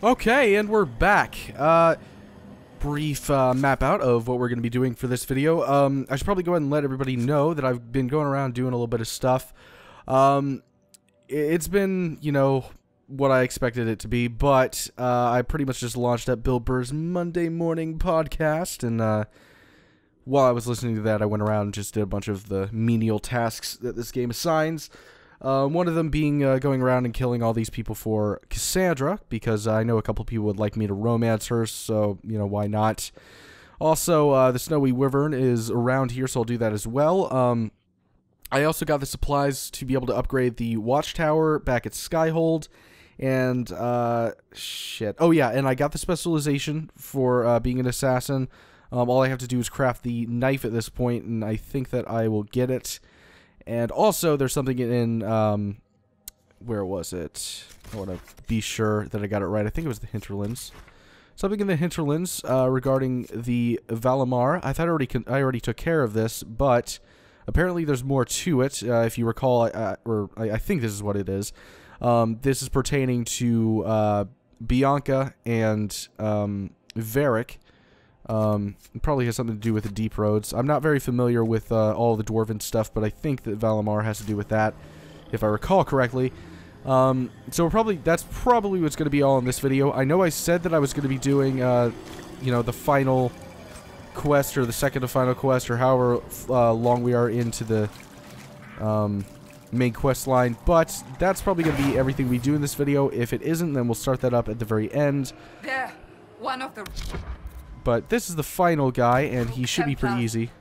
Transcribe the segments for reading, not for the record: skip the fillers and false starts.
Okay, and we're back. Brief map out of what we're going to be doing for this video. I should probably go ahead and let everybody know that I've been going around doing a little bit of stuff. It's been, you know, what I expected it to be, but I pretty much just launched up Bill Burr's Monday morning podcast, and while I was listening to that, I went around and just did a bunch of the menial tasks that this game assigns. One of them being going around and killing all these people for Cassandra, because I know a couple people would like me to romance her, so, you know, why not? Also, the Snowy Wyvern is around here, so I'll do that as well. I also got the supplies to be able to upgrade the watchtower back at Skyhold, and, shit. Oh, yeah, and I got the specialization for being an assassin. All I have to do is craft the knife at this point, and I think that I will get it. And also, there's something in, where was it? I want to be sure that I got it right. I think it was the hinterlands. Something in the hinterlands regarding the Valammar. I thought I already took care of this, but apparently there's more to it. If you recall, I think this is what it is. This is pertaining to Bianca and Varric. It probably has something to do with the deep roads. I'm not very familiar with all the dwarven stuff, but I think that Valammar has to do with that, if I recall correctly. So that's probably what's going to be all in this video. I know I said that I was going to be doing, you know, the final quest, or the second to final quest, or however long we are into the main quest line, but that's probably going to be everything we do in this video. If it isn't, then we'll start that up at the very end. There, one of the... But this is the final guy, and he should be pretty easy.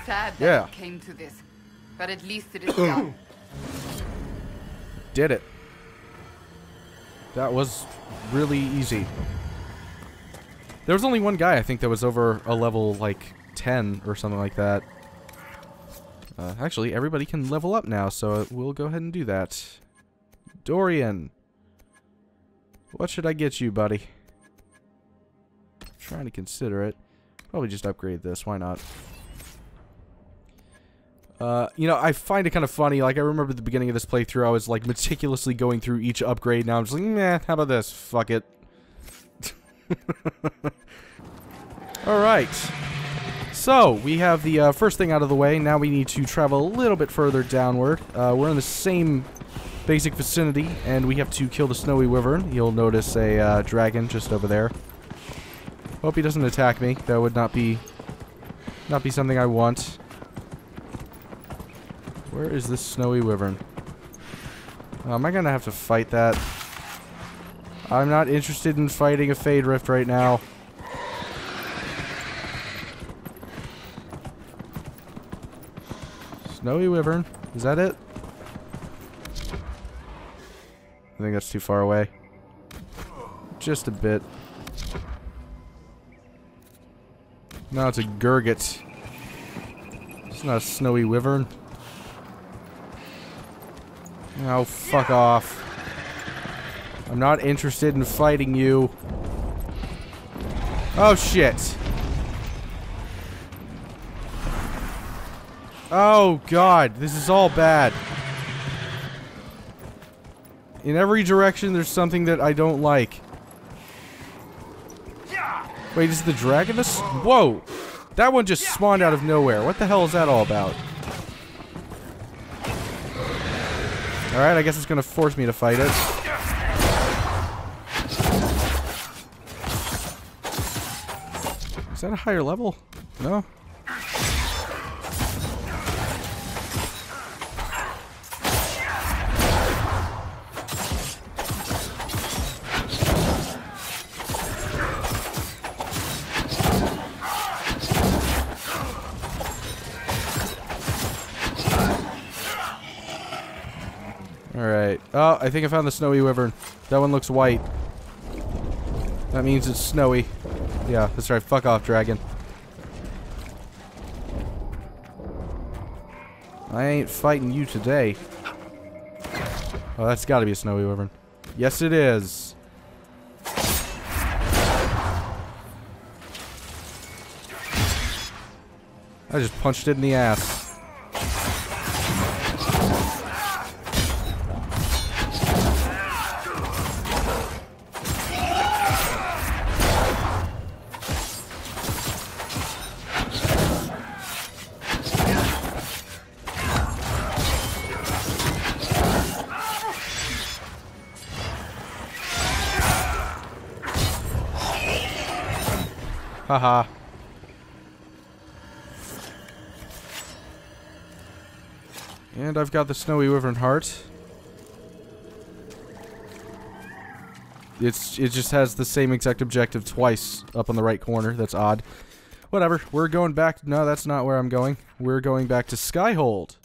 Sad that it came to this, but at least it is done. Did it. That was really easy. There was only one guy, I think, that was over a level, like, 10 or something like that. Actually, everybody can level up now, so we'll go ahead and do that. Dorian. What should I get you, buddy? I'm trying to consider it. Probably just upgrade this, why not? You know, I find it kind of funny. Like, I remember at the beginning of this playthrough, I was, like, meticulously going through each upgrade. Now I'm just like, meh, how about this? Fuck it. Alright. So, we have the first thing out of the way. Now we need to travel a little bit further downward. We're in the same basic vicinity, and we have to kill the Snowy Wyvern. You'll notice a dragon just over there. Hope he doesn't attack me. That would not be something I want. Where is this Snowy Wyvern? Am I gonna have to fight that? I'm not interested in fighting a Fade Rift right now. Snowy Wyvern. Is that it? I think that's too far away. Just a bit. No, it's a Gurgit. It's not a Snowy Wyvern. Oh, fuck off. I'm not interested in fighting you. Oh, shit. Oh, God. This is all bad. In every direction, there's something that I don't like. Wait, is the dragon this? Whoa. That one just spawned out of nowhere. What the hell is that all about? Alright, I guess it's gonna force me to fight it. Is that a higher level? No? Alright. Oh, I think I found the Snowy Wyvern. That one looks white. That means it's snowy. Yeah, that's right. Fuck off, dragon. I ain't fighting you today. Oh, that's gotta be a Snowy Wyvern. Yes, it is. I just punched it in the ass. Haha. And I've got the Snowy Wyvern Heart. It just has the same exact objective twice up on the right corner. That's odd. Whatever. We're going back. No, that's not where I'm going. We're going back to Skyhold.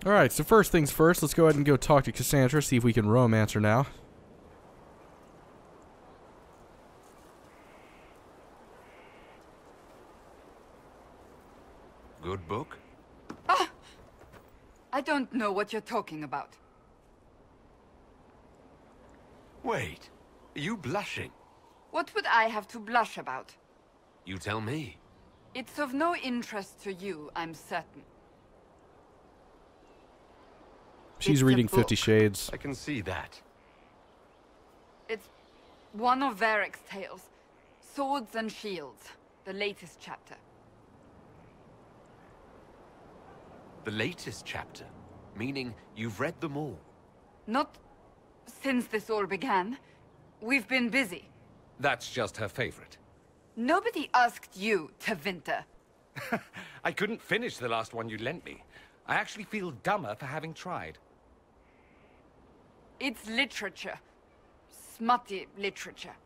Alright, so first things first, let's go ahead and go talk to Cassandra, see if we can romance her now. Good book? Ah! I don't know what you're talking about. Wait, are you blushing? What would I have to blush about? You tell me. It's of no interest to you, I'm certain. She's reading 50 Shades. I can see that. It's one of Varric's tales. Swords and Shields. The latest chapter. The latest chapter? Meaning you've read them all? Not since this all began. We've been busy. That's just her favorite. Nobody asked you to winter. I couldn't finish the last one you lent me. I actually feel dumber for having tried. It's literature. Smutty literature.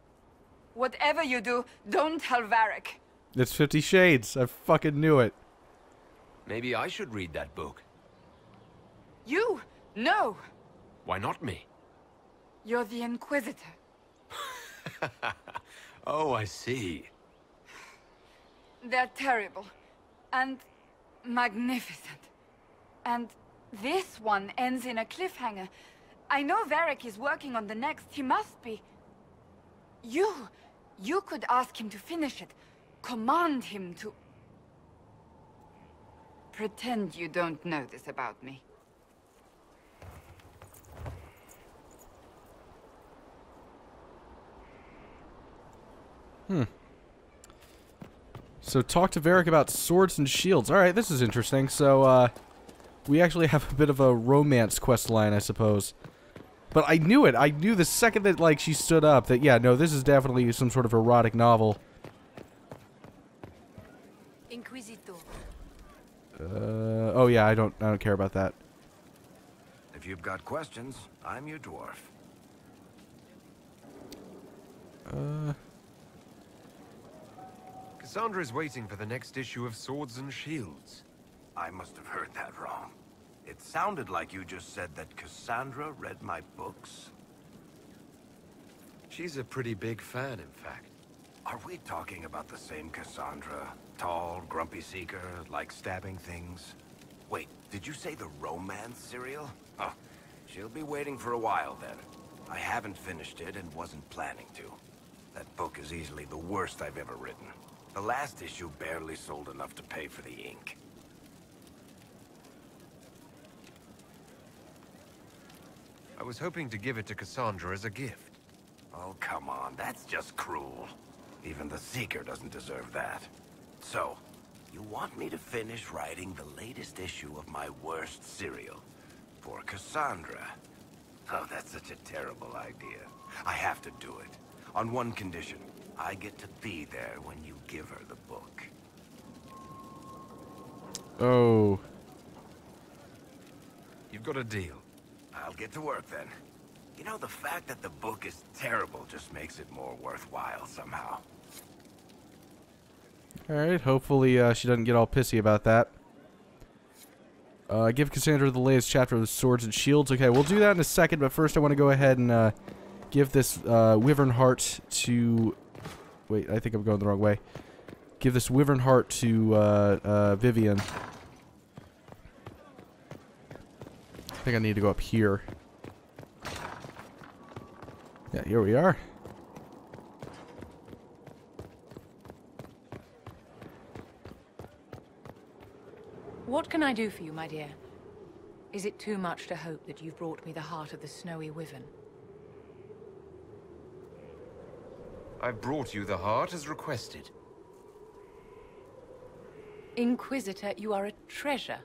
Whatever you do, don't tell Varric. It's 50 Shades. I fucking knew it. Maybe I should read that book. You? No. Why not me? You're the Inquisitor. Oh, I see. They're terrible. And magnificent. And this one ends in a cliffhanger. I know Varric is working on the next. He must be. You could ask him to finish it. Command him to... Pretend you don't know this about me. So talk to Varric about swords and shields. Alright, this is interesting. So, we actually have a bit of a romance quest line, I suppose. But I knew it. I knew the second that, like, she stood up that, yeah, no, this is definitely some sort of erotic novel. Inquisitor. Oh yeah, I don't care about that. If you've got questions, I'm your dwarf. Cassandra is waiting for the next issue of Swords and Shields. I must have heard that wrong. It sounded like you just said that Cassandra read my books. She's a pretty big fan, in fact. Are we talking about the same Cassandra? Tall, grumpy seeker, like stabbing things? Wait, did you say the romance serial? Oh, she'll be waiting for a while then. I haven't finished it and wasn't planning to. That book is easily the worst I've ever written. The last issue barely sold enough to pay for the ink. I was hoping to give it to Cassandra as a gift. Oh, come on, that's just cruel. Even the Seeker doesn't deserve that. So, you want me to finish writing the latest issue of my worst serial for Cassandra? Oh, that's such a terrible idea. I have to do it. On one condition. I get to be there when you give her the book. Oh. You've got a deal. I'll get to work then. You know, the fact that the book is terrible just makes it more worthwhile somehow. Alright, hopefully she doesn't get all pissy about that. Give Cassandra the latest chapter of the Swords and Shields. Okay, we'll do that in a second, but first I want to go ahead and give this Wyvern Heart to... Wait, I think I'm going the wrong way. Give this Wyvern Heart to Vivian. I think I need to go up here. Yeah, here we are. What can I do for you, my dear? Is it too much to hope that you've brought me the heart of the snowy Wyvern? I've brought you the heart as requested. Inquisitor, you are a treasure.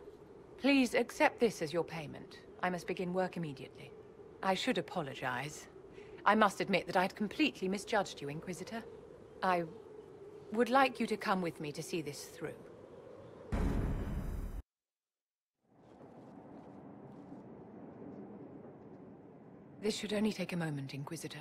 Please accept this as your payment. I must begin work immediately. I should apologize. I must admit that I'd completely misjudged you, Inquisitor. I would like you to come with me to see this through. This should only take a moment, Inquisitor.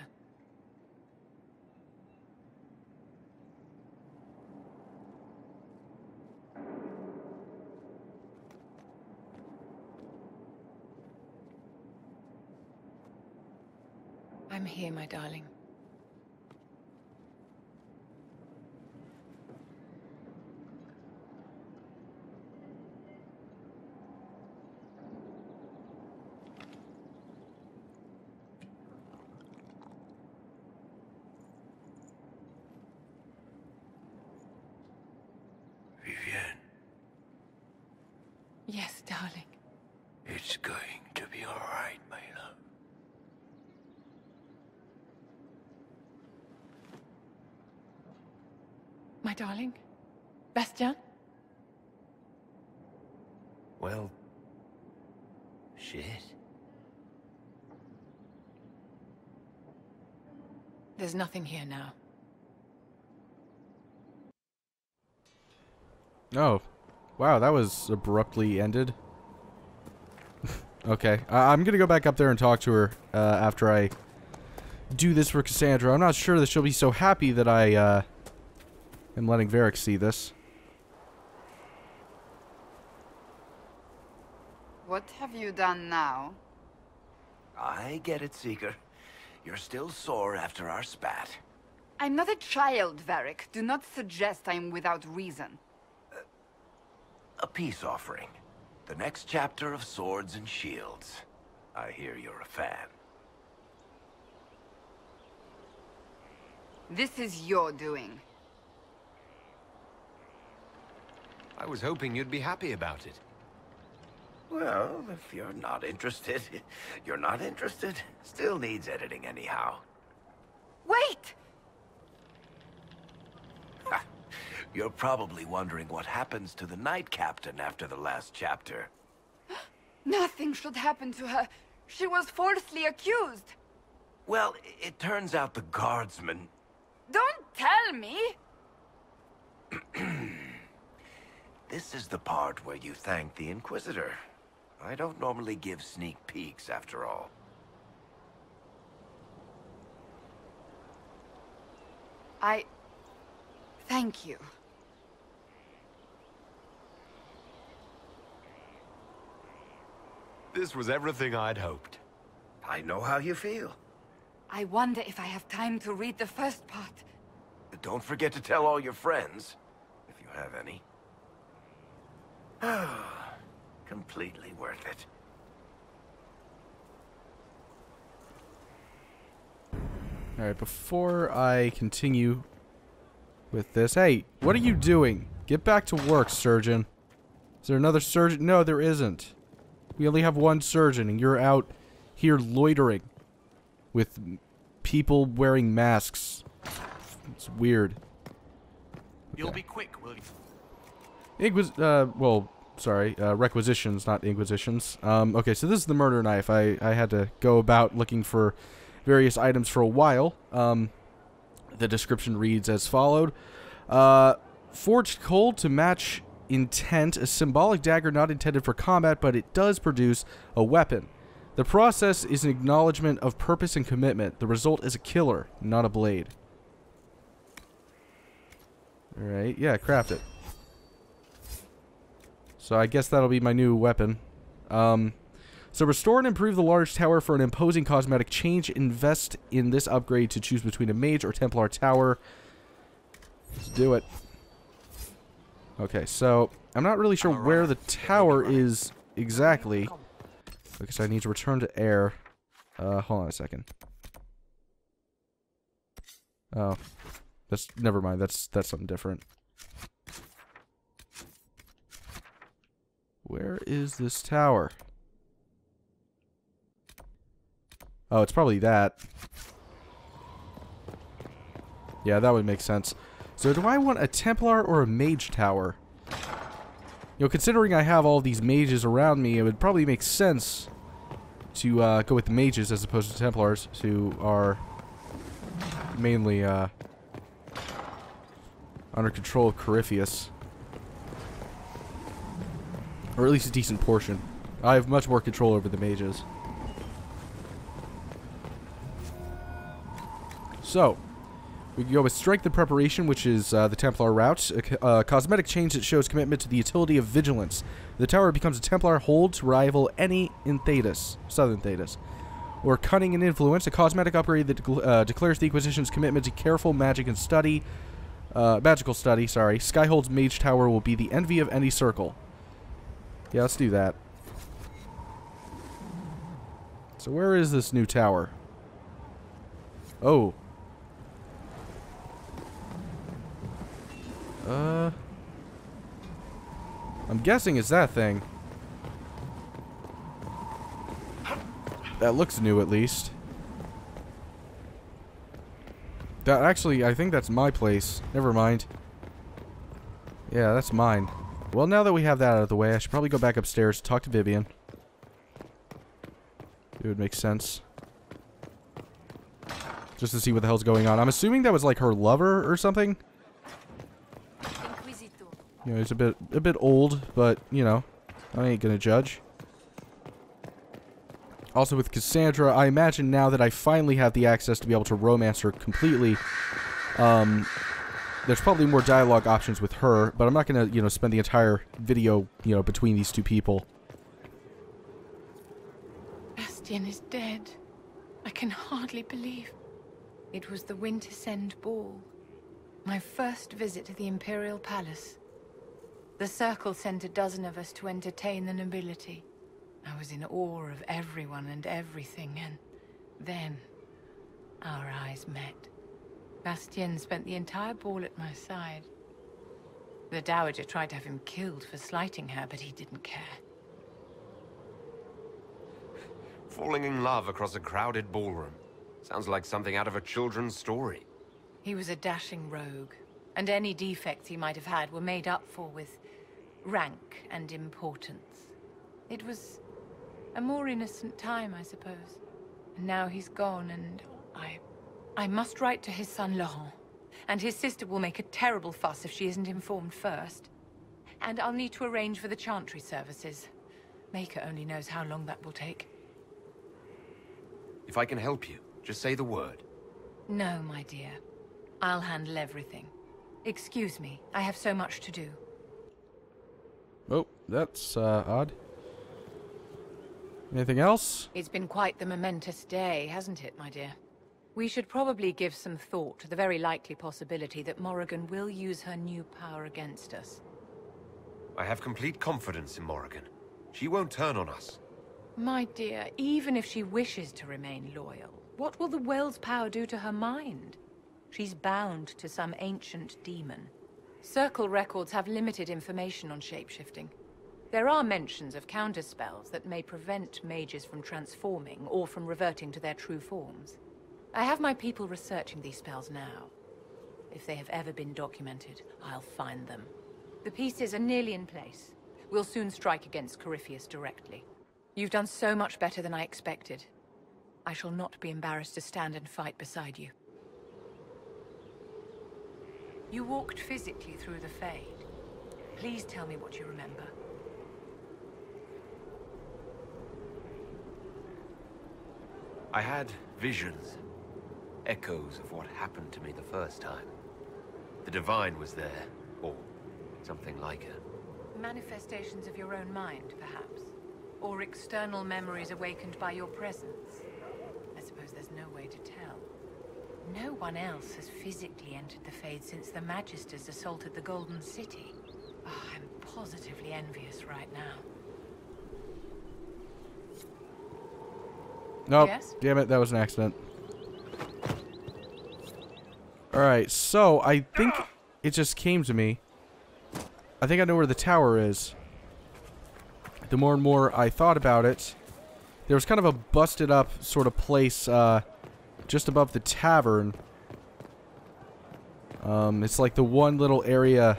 I'm here, my darling. Vivienne, Yes, darling. it's going to be all right, my love. My darling? Bastian? Well, shit. There's nothing here now. Oh. Wow, that was abruptly ended. Okay. I'm gonna go back up there and talk to her after I do this for Cassandra. I'm not sure that she'll be so happy that I am letting Varric see this. What have you done now? I get it, Seeker. You're still sore after our spat. I'm not a child, Varric. Do not suggest I'm without reason. A peace offering. The next chapter of Swords and Shields. I hear you're a fan. This is your doing. I was hoping you'd be happy about it. Well, if you're not interested, you're not interested. Still needs editing anyhow. Wait! You're probably wondering what happens to the Knight Captain after the last chapter. Nothing should happen to her. She was falsely accused. Well, it turns out the guardsmen... Don't tell me! This is the part where you thank the Inquisitor. I don't normally give sneak peeks, after all. Thank you. This was everything I'd hoped. I know how you feel. I wonder if I have time to read the first part. Don't forget to tell all your friends, if you have any. Completely worth it. Alright, before I continue with this... Hey, what are you doing? Get back to work, surgeon. Is there another surgeon? No, there isn't. We only have one surgeon, and you're out here loitering with people wearing masks. It's weird. You'll be quick, will you? Requisitions, not inquisitions. Okay, so this is the murder knife. I had to go about looking for various items for a while. The description reads as followed. Forged cold to match intent, a symbolic dagger not intended for combat, but it does produce a weapon. The process is an acknowledgement of purpose and commitment. The result is a killer, not a blade. Alright, yeah, craft it. So I guess that'll be my new weapon. So restore and improve the large tower for an imposing cosmetic change. Invest in this upgrade to choose between a mage or Templar tower. Let's do it. Okay, so I'm not really sure where the tower is exactly. Because I need to return to air. Hold on a second. Oh. Never mind, that's something different. Where is this tower? Oh, it's probably that. Yeah, that would make sense. So do I want a Templar or a Mage tower? You know, considering I have all these mages around me, it would probably make sense to go with the mages as opposed to Templars, who are mainly under control of Corypheus. Or at least a decent portion. I have much more control over the mages. So, we can go with Strength and Preparation, which is the Templar route. A cosmetic change that shows commitment to the utility of Vigilance. The tower becomes a Templar hold to rival any in Thedas, Southern Thedas. Or Cunning and Influence, a cosmetic upgrade that declares the Inquisition's commitment to careful magic and study. Magical study, sorry. Skyhold's Mage Tower will be the envy of any circle. Yeah, let's do that. So where is this new tower? Oh. I'm guessing it's that thing. That looks new, at least. That actually, I think that's my place. Never mind. Yeah, that's mine. Well, now that we have that out of the way, I should probably go back upstairs to talk to Vivian. It would make sense. Just to see what the hell's going on. I'm assuming that was like her lover or something. You know, he's a bit old, but, you know, I ain't gonna judge. Also with Cassandra, I imagine now that I finally have the access to be able to romance her completely, there's probably more dialogue options with her, but I'm not gonna, you know, spend the entire video, you know, between these two people. Bastian is dead. I can hardly believe. It was the Wintersend Ball. My first visit to the Imperial Palace. The Circle sent a dozen of us to entertain the nobility. I was in awe of everyone and everything, and then our eyes met. Bastien spent the entire ball at my side. The Dowager tried to have him killed for slighting her, but he didn't care. Falling in love across a crowded ballroom. Sounds like something out of a children's story. He was a dashing rogue, and any defects he might have had were made up for with rank and importance. It was a more innocent time, I suppose. And now he's gone, and I must write to his son Laurent. And his sister will make a terrible fuss if she isn't informed first. And I'll need to arrange for the Chantry services. Maker only knows how long that will take. If I can help you, just say the word. No, my dear. I'll handle everything. Excuse me, I have so much to do. Oh, that's odd. Anything else? It's been quite the momentous day, hasn't it, my dear? We should probably give some thought to the very likely possibility that Morrigan will use her new power against us. I have complete confidence in Morrigan. She won't turn on us. My dear, even if she wishes to remain loyal, what will the Well's power do to her mind? She's bound to some ancient demon. Circle records have limited information on shapeshifting. There are mentions of counterspells that may prevent mages from transforming or from reverting to their true forms. I have my people researching these spells now. If they have ever been documented, I'll find them. The pieces are nearly in place. We'll soon strike against Corypheus directly. You've done so much better than I expected. I shall not be embarrassed to stand and fight beside you. You walked physically through the Fade. Please tell me what you remember. I had visions. Echoes of what happened to me the first time. The Divine was there, or something like it. Manifestations of your own mind, perhaps? Or external memories awakened by your presence? I suppose there's no way to tell. No one else has physically entered the Fade since the Magisters assaulted the Golden City. Oh, I'm positively envious right now. Nope. Yes? Damn it, that was an accident. Alright, so I think it just came to me. I think I know where the tower is. the more and more I thought about it, there was kind of a busted up sort of place just above the tavern. It's like the one little area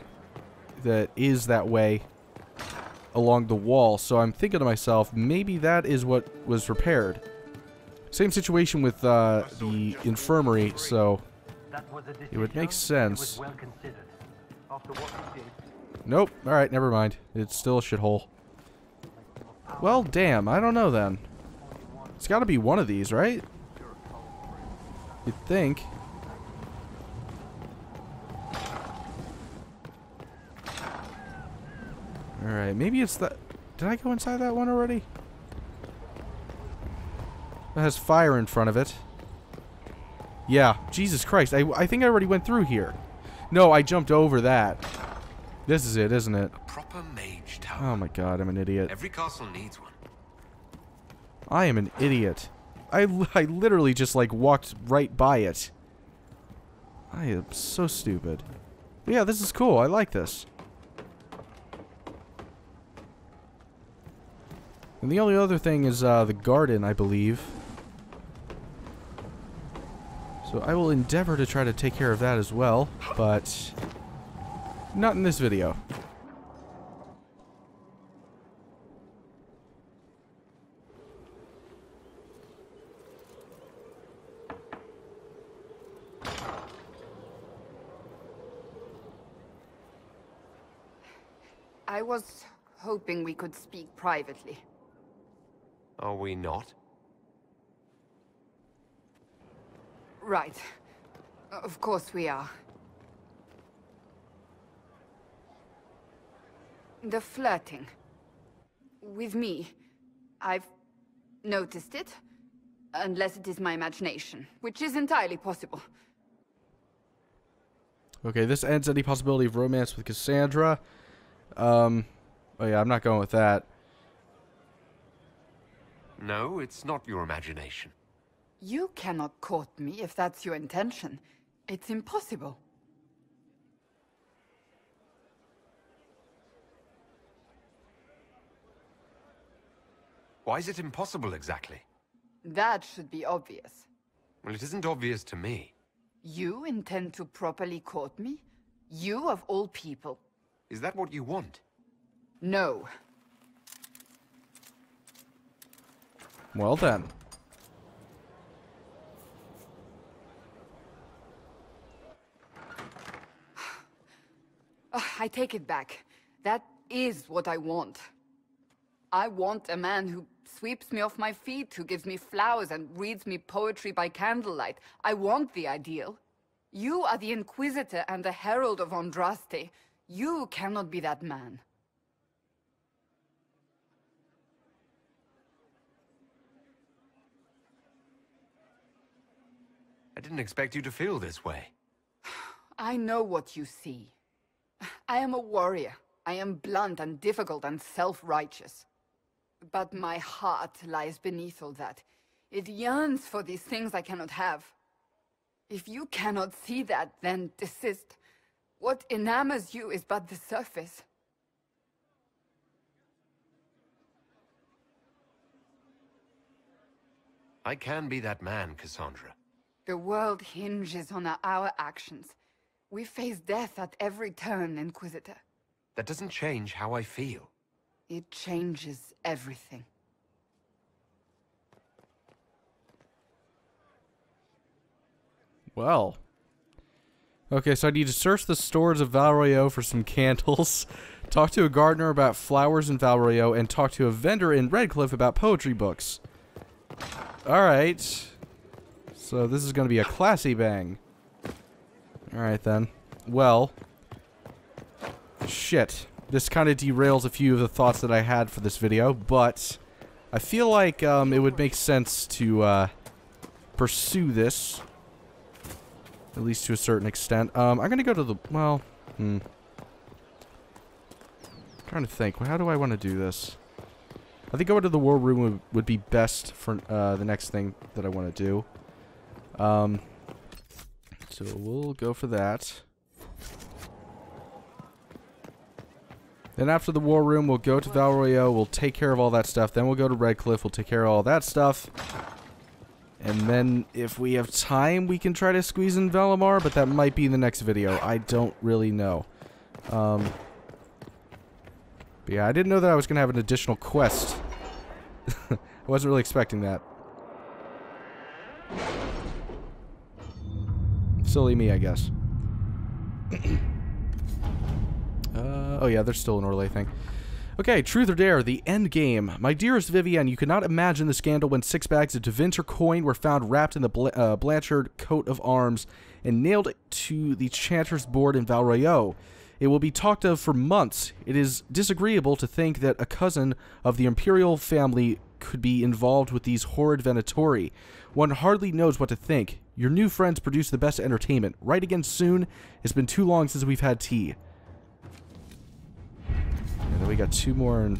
that is that way along the wall. So I'm thinking to myself, maybe that is what was repaired. Same situation with the infirmary, so it would make sense. Nope. Alright, never mind. It's still a shithole. Well, damn. I don't know then. It's gotta be one of these, right? You'd think. Alright, maybe it's that... Did I go inside that one already? That has fire in front of it. Yeah, Jesus Christ. I think I already went through here. No, I jumped over that. This is it, isn't it? A proper mage tower. Oh my god, I'm an idiot. Every castle needs one. I am an idiot. I literally just, like, walked right by it. I am so stupid. But yeah, this is cool. I like this. And the only other thing is the garden, I believe. So I will endeavor to try to take care of that as well, but not in this video. I was hoping we could speak privately. Are we not? Right. Of course we are. The flirting. With me. I've noticed it. Unless it is my imagination, which is entirely possible. Okay, this ends any possibility of romance with Cassandra. Oh yeah, I'm not going with that. No, it's not your imagination. You cannot court me if that's your intention. It's impossible. Why is it impossible exactly? That should be obvious. Well, it isn't obvious to me. You intend to properly court me? You of all people. Is that what you want? No. Well then. I take it back. That is what I want. I want a man who sweeps me off my feet, who gives me flowers and reads me poetry by candlelight. I want the ideal. You are the Inquisitor and the Herald of Andraste. You cannot be that man. I didn't expect you to feel this way. I know what you see. I am a warrior. I am blunt and difficult and self-righteous. But my heart lies beneath all that. It yearns for these things I cannot have. If you cannot see that, then desist. What enamors you is but the surface. I can be that man, Cassandra. The world hinges on our actions. We face death at every turn, Inquisitor. That doesn't change how I feel. It changes everything. Well. Okay, so I need to search the stores of Valroyo for some candles, talk to a gardener about flowers in Valroyo, and talk to a vendor in Redcliffe about poetry books. Alright. So this is going to be a classy bang. Alright then. Well. Shit. This kind of derails a few of the thoughts that I had for this video, but I feel like it would make sense to pursue this. At least to a certain extent. I'm going to go to the... Well, trying to think. How do I want to do this? I think going to the war room would be best for the next thing that I want to do. So we'll go for that. Then after the war room, we'll go to Val Royeaux. We'll take care of all that stuff. Then we'll go to Redcliffe. We'll take care of all that stuff. And then if we have time, we can try to squeeze in Valammar, but that might be in the next video. I don't really know. But yeah, I didn't know that I was going to have an additional quest. I wasn't really expecting that. Silly me, I guess. Oh yeah, there's still an Orlais thing. Okay, truth or dare, the end game. My dearest Vivienne, you could not imagine the scandal when 6 bags of Deventer coin were found wrapped in the Blanchard coat of arms and nailed to the Chanter's board in Val Royeaux. It will be talked of for months. It is disagreeable to think that a cousin of the imperial family could be involved with these horrid Venatori. One hardly knows what to think. Your new friends produce the best entertainment. Write again soon. It's been too long since we've had tea. And then we got 2 more in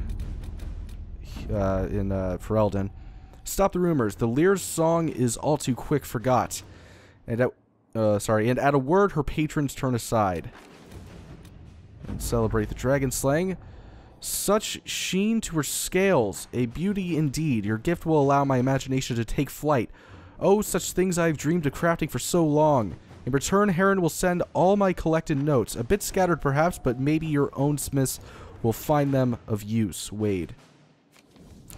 Ferelden. Stop the rumors. The Lear's song is all too quick forgot. And at a word, her patrons turn aside. And celebrate the dragon slaying. Such sheen to her scales, a beauty indeed. Your gift will allow my imagination to take flight. Oh, such things I have dreamed of crafting for so long. In return, Heron will send all my collected notes, a bit scattered perhaps, but maybe your own smiths will find them of use. Wade.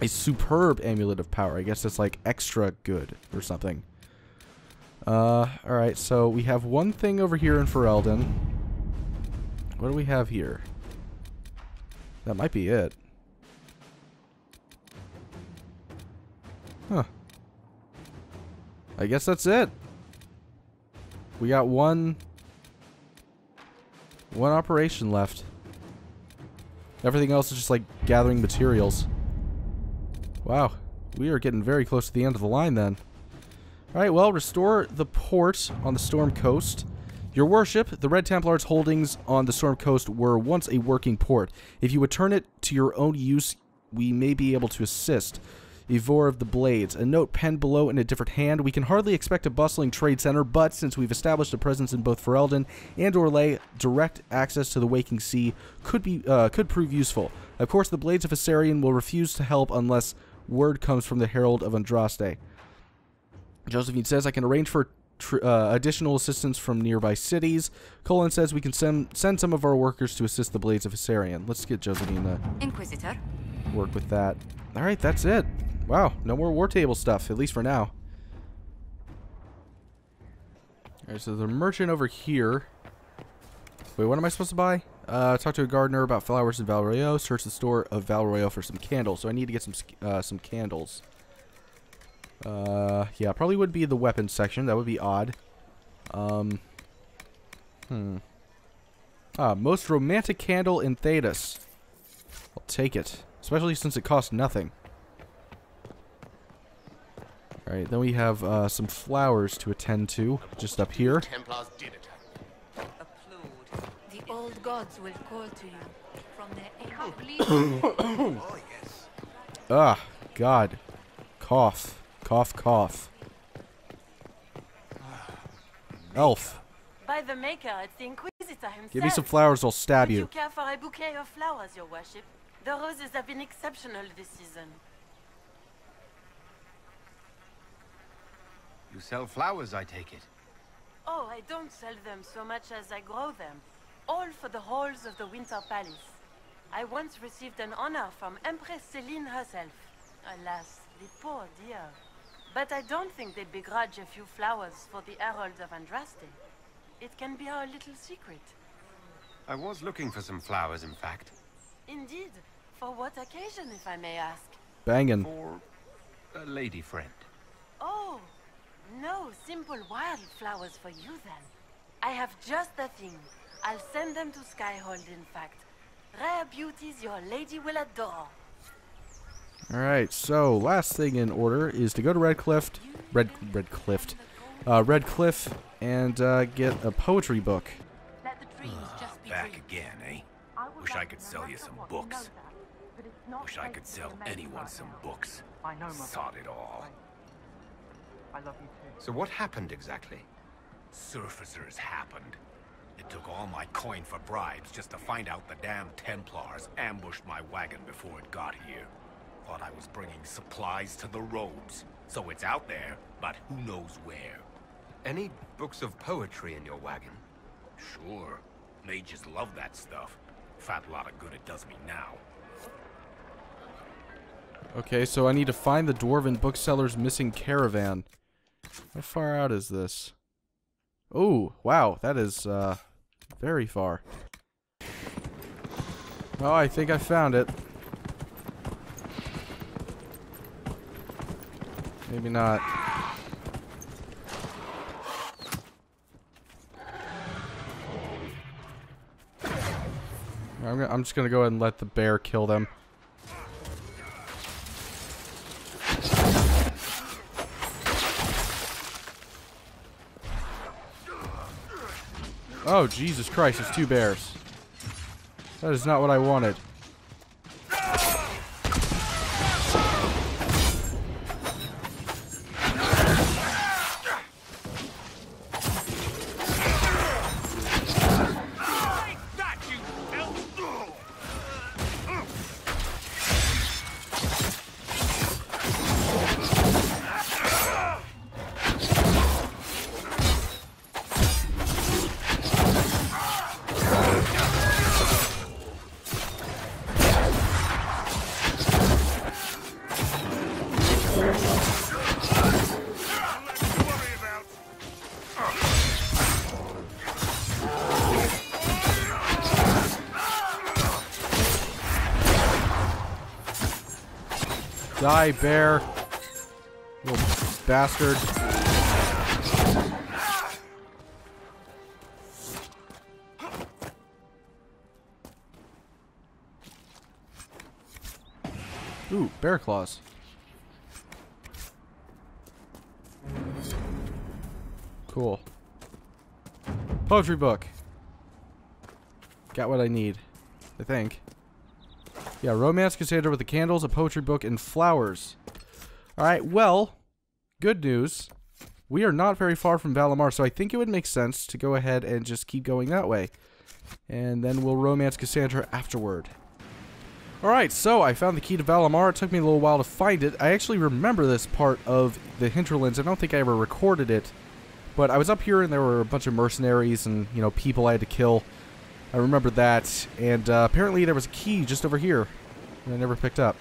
A superb amulet of power. I guess it's like extra good or something. Alright, so we have one thing over here in Ferelden. What do we have here? That might be it. Huh. I guess that's it. We got one operation left. Everything else is just like gathering materials. Wow. We are getting very close to the end of the line then. Alright, well, restore the port on the Storm Coast. Your worship, the Red Templar's holdings on the Storm Coast were once a working port. If you would turn it to your own use, we may be able to assist. Ivor of the Blades. A note penned below in a different hand. We can hardly expect a bustling trade center, but since we've established a presence in both Ferelden and Orlais, direct access to the Waking Sea could prove useful. Of course, the Blades of Asarian will refuse to help unless word comes from the Herald of Andraste. Josephine says, I can arrange for additional assistance from nearby cities. Colin says we can send some of our workers to assist the Blades of Asarian. Let's get Josephine to Inquisitor. Work with that. Alright, that's it. Wow, no more war table stuff, at least for now. Alright, so the merchant over here. Wait, what am I supposed to buy? Talk to a gardener about flowers in Val Royeaux. Search the store of Val Royeaux for some candles. So I need to get some candles. Yeah, probably would be the weapons section. That would be odd. Most romantic candle in Thedas. I'll take it. Especially since it costs nothing. Alright, then we have some flowers to attend to, just up here. Templars did it. Applaud. The old gods will call to you from their Oh, yes. Ah, God. Cough. Cough, cough. Elf. By the Maker, it's the Inquisitor himself. Give me some flowers, I'll stab Would you. you care for a bouquet of flowers, your worship? The roses have been exceptional this season. You sell flowers, I take it. Oh, I don't sell them so much as I grow them. All for the halls of the Winter Palace. I once received an honor from Empress Celine herself. Alas, the poor dear. But I don't think they'd begrudge a few flowers for the Herald of Andraste. It can be our little secret. I was looking for some flowers, in fact. Indeed. For what occasion, if I may ask? Bangin. For a lady friend. Oh, no simple wildflowers for you then. I have just the thing. I'll send them to Skyhold, in fact. Rare beauties your lady will adore. Alright, so last thing in order is to go to Redcliffe and get a poetry book. Back again, eh? Wish I could sell you some books. Wish I could sell anyone some books. Sod it all. So what happened exactly? Surfacers happened. It took all my coin for bribes just to find out the damn Templars ambushed my wagon before it got here. Thought I was bringing supplies to the robes. So it's out there, but who knows where. Any books of poetry in your wagon? Sure. Mages love that stuff. Fat lot of good it does me now. Okay, so I need to find the dwarven bookseller's missing caravan. How far out is this? Oh, wow, that is, very far. Oh, I think I found it. Maybe not. I'm just gonna go ahead and let the bear kill them. Oh, Jesus Christ, it's 2 bears. That is not what I wanted. Die, bear. Little bastard. Ooh, bear claws. Cool. Poetry book. Got what I need, I think. Yeah, romance Cassandra with the candles, a poetry book, and flowers. Alright, well, good news. We are not very far from Valammar, so I think it would make sense to go ahead and just keep going that way. And then we'll romance Cassandra afterward. Alright, so I found the key to Valammar. It took me a little while to find it. I actually remember this part of the hinterlands. I don't think I ever recorded it. But I was up here and there were a bunch of mercenaries and, you know, people I had to kill. I remember that, and apparently there was a key just over here that I never picked up.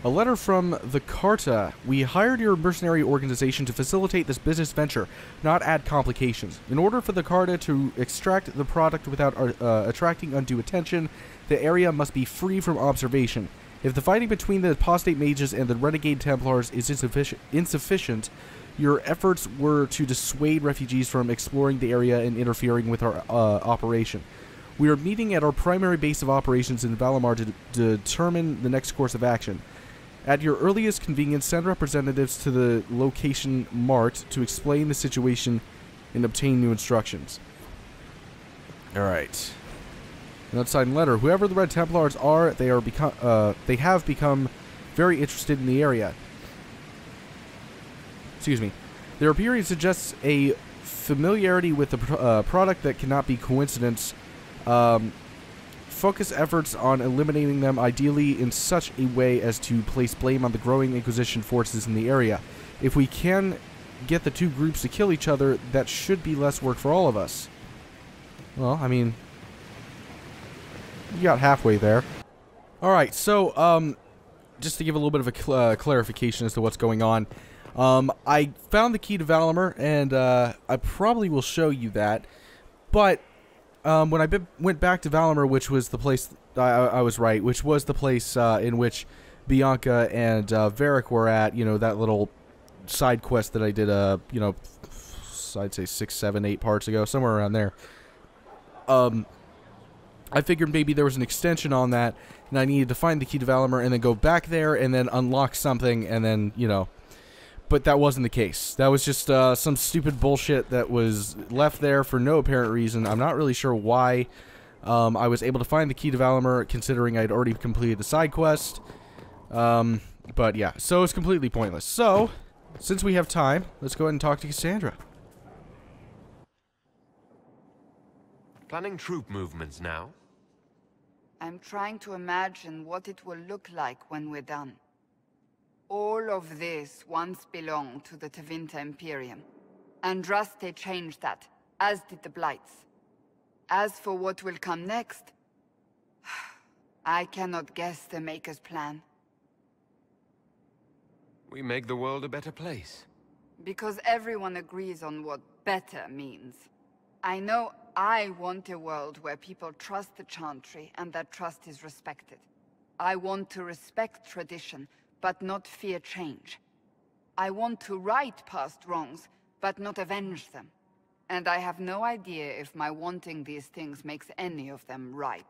A letter from the Carta. We hired your mercenary organization to facilitate this business venture, not add complications. In order for the Carta to extract the product without attracting undue attention, the area must be free from observation. If the fighting between the apostate mages and the renegade Templars is insufficient, your efforts were to dissuade refugees from exploring the area and interfering with our operation. We are meeting at our primary base of operations in Valammar to determine the next course of action. At your earliest convenience, send representatives to the location marked to explain the situation and obtain new instructions. Alright. An unsigned letter. Whoever the Red Templars are, they have become very interested in the area. Excuse me. Their appearance suggests a familiarity with the product that cannot be coincidence. Focus efforts on eliminating them, ideally in such a way as to place blame on the growing Inquisition forces in the area. If we can get the two groups to kill each other, that should be less work for all of us. Well, I mean, you got halfway there. Alright, so, just to give a little bit of a clarification as to what's going on. I found the key to Valammar, and I probably will show you that. But when I went back to Valammar, which was the place, I was right, which was the place in which Bianca and Varric were at, you know, that little side quest that I did, you know, I'd say 6, 7, 8 parts ago, somewhere around there. I figured maybe there was an extension on that, and I needed to find the key to Valammar and then go back there and then unlock something and then, you know. But that wasn't the case. That was just some stupid bullshit that was left there for no apparent reason. I'm not really sure why I was able to find the key to Valammar, considering I'd already completed the side quest. But yeah, so it's completely pointless. So, since we have time, let's go ahead and talk to Cassandra. Planning troop movements now? I'm trying to imagine what it will look like when we're done. All of this once belonged to the Tevinter Imperium. Andraste changed that, as did the Blights. As for what will come next, I cannot guess the Maker's plan. We make the world a better place. Because everyone agrees on what better means. I know I want a world where people trust the Chantry and that trust is respected. I want to respect tradition, but not fear change. I want to right past wrongs, but not avenge them. And I have no idea if my wanting these things makes any of them right.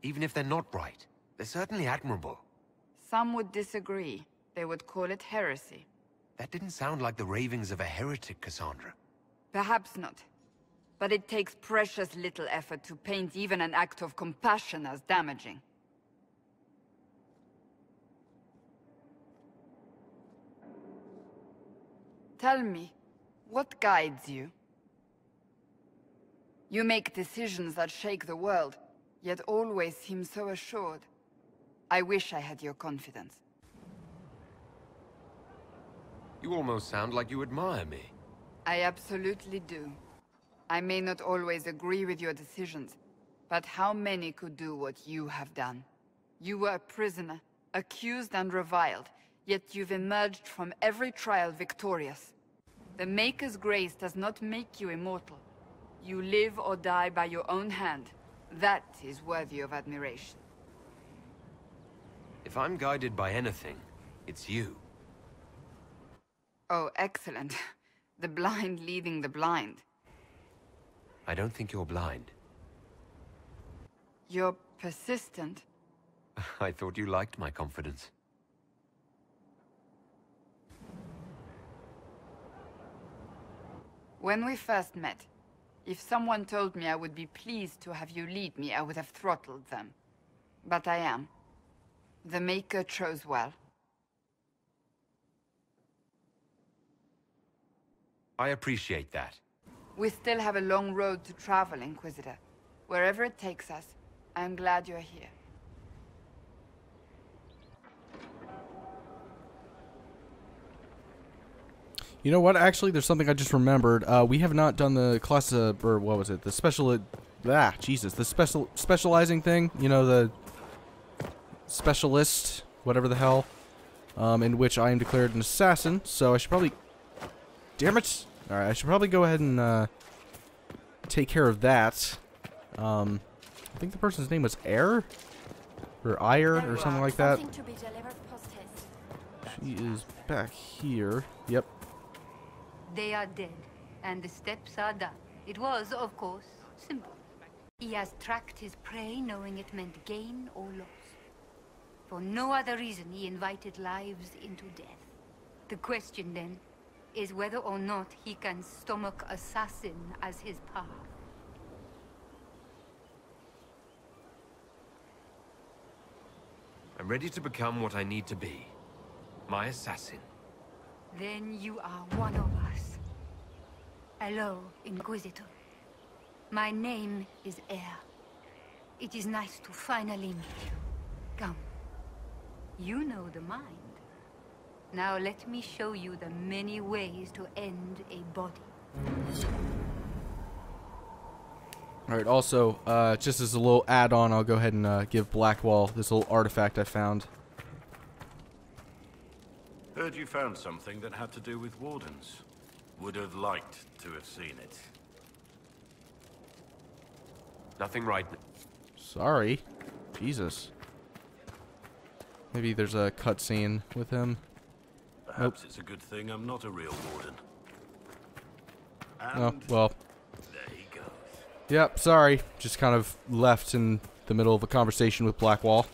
Even if they're not right, they're certainly admirable. Some would disagree. They would call it heresy. That didn't sound like the ravings of a heretic, Cassandra. Perhaps not. But it takes precious little effort to paint even an act of compassion as damaging. Tell me, what guides you? You make decisions that shake the world, yet always seem so assured. I wish I had your confidence. You almost sound like you admire me. I absolutely do. I may not always agree with your decisions, but how many could do what you have done? You were a prisoner, accused and reviled, yet you've emerged from every trial victorious. The Maker's grace does not make you immortal. You live or die by your own hand. That is worthy of admiration. If I'm guided by anything, it's you. Oh, excellent. The blind leading the blind. I don't think you're blind. You're persistent. I thought you liked my confidence. When we first met, if someone told me I would be pleased to have you lead me, I would have throttled them. But I am. The Maker chose well. I appreciate that. We still have a long road to travel, Inquisitor. Wherever it takes us, I'm glad you're here. You know what? Actually, there's something I just remembered. We have not done the class, or what was it? The special, Jesus, the specializing thing. You know, the specialist, whatever the hell, in which I am declared an assassin. So I should probably, damn it! All right, I should probably go ahead and take care of that. I think the person's name was Air, or Ire, or something like that. She is back here. Yep. They are dead, and the steps are done. It was, of course, simple. He has tracked his prey, knowing it meant gain or loss. For no other reason, he invited lives into death. The question, then, is whether or not he can stomach assassin as his path. I'm ready to become what I need to be. My assassin. Then you are one of us. Hello, Inquisitor. My name is Air. It is nice to finally meet you. Come. You know the mind. Now let me show you the many ways to end a body. Alright, also, just as a little add-on, I'll go ahead and give Blackwall this little artifact I found. Heard you found something that had to do with wardens. Would have liked to have seen it. Nothing right. Sorry. Jesus. Maybe there's a cutscene with him. Perhaps it's a good thing I'm not a real warden. Oh, well. There he goes. Yep, sorry. Just kind of left in the middle of a conversation with Blackwall.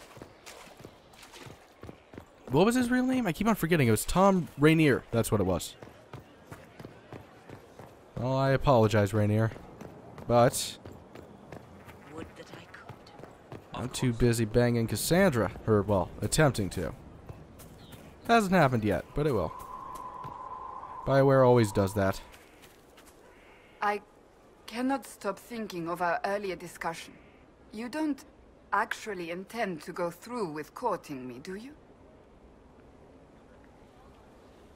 What was his real name? I keep on forgetting. It was Tom Rainier. That's what it was. Well, I apologize, Rainier. But Would that I could. I'm too busy banging Cassandra. Or, well, attempting to. Hasn't happened yet, but it will. BioWare always does that. cannot stop thinking of our earlier discussion. You don't actually intend to go through with courting me, do you?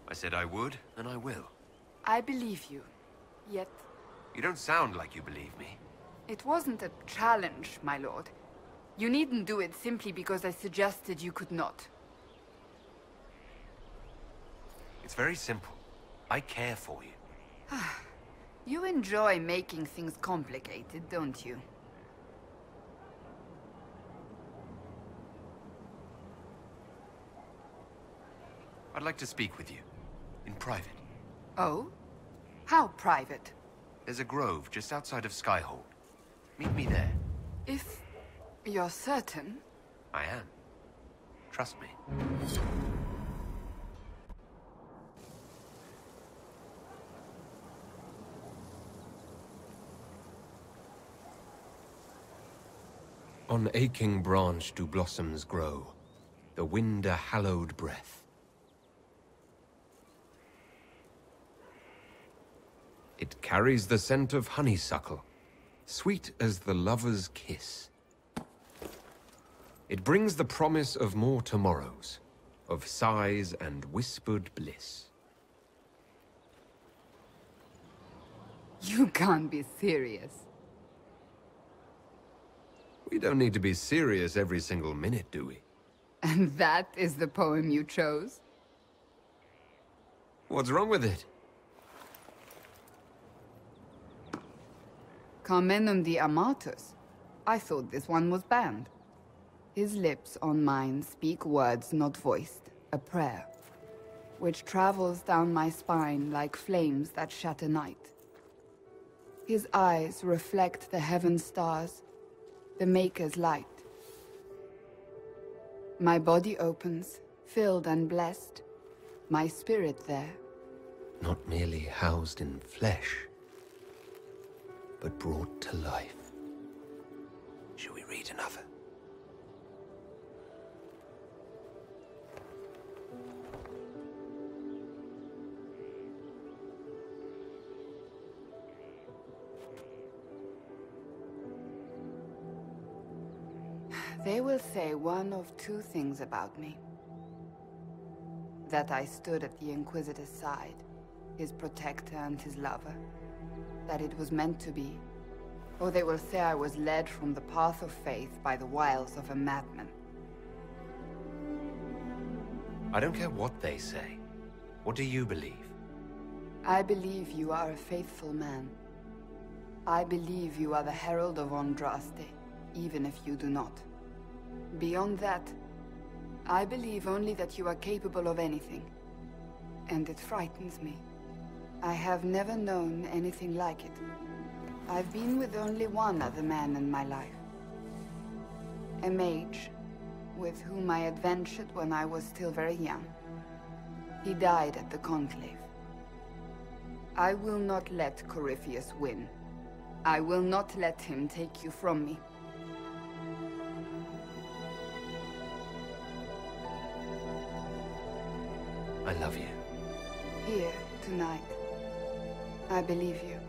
I said I would, and I will. I believe you. Yet... You don't sound like you believe me. It wasn't a challenge, my lord. You needn't do it simply because I suggested you could not. It's very simple. I care for you. You enjoy making things complicated, don't you? I'd like to speak with you. In private. Oh? How private? There's a grove just outside of Skyhold. Meet me there. If you're certain... I am. Trust me. On aching branch do blossoms grow, the wind a hallowed breath. It carries the scent of honeysuckle, sweet as the lover's kiss. It brings the promise of more tomorrows, of sighs and whispered bliss. You can't be serious. We don't need to be serious every single minute, do we? And that is the poem you chose? What's wrong with it? Carmenum de Amatus. I thought this one was banned. His lips on mine speak words not voiced, a prayer, which travels down my spine like flames that shatter night. His eyes reflect the heaven stars, the Maker's light. My body opens, filled and blessed, my spirit there. Not merely housed in flesh, but brought to life. Shall we read another? They will say one of two things about me. That I stood at the Inquisitor's side, his protector and his lover. That it was meant to be. Or they will say I was led from the path of faith by the wiles of a madman. I don't care what they say. What do you believe? I believe you are a faithful man. I believe you are the herald of Andraste, even if you do not. Beyond that, I believe only that you are capable of anything. And it frightens me. I have never known anything like it. I've been with only one other man in my life. A mage, with whom I adventured when I was still very young. He died at the Conclave. I will not let Corypheus win. I will not let him take you from me. I love you. Here, tonight. I believe you.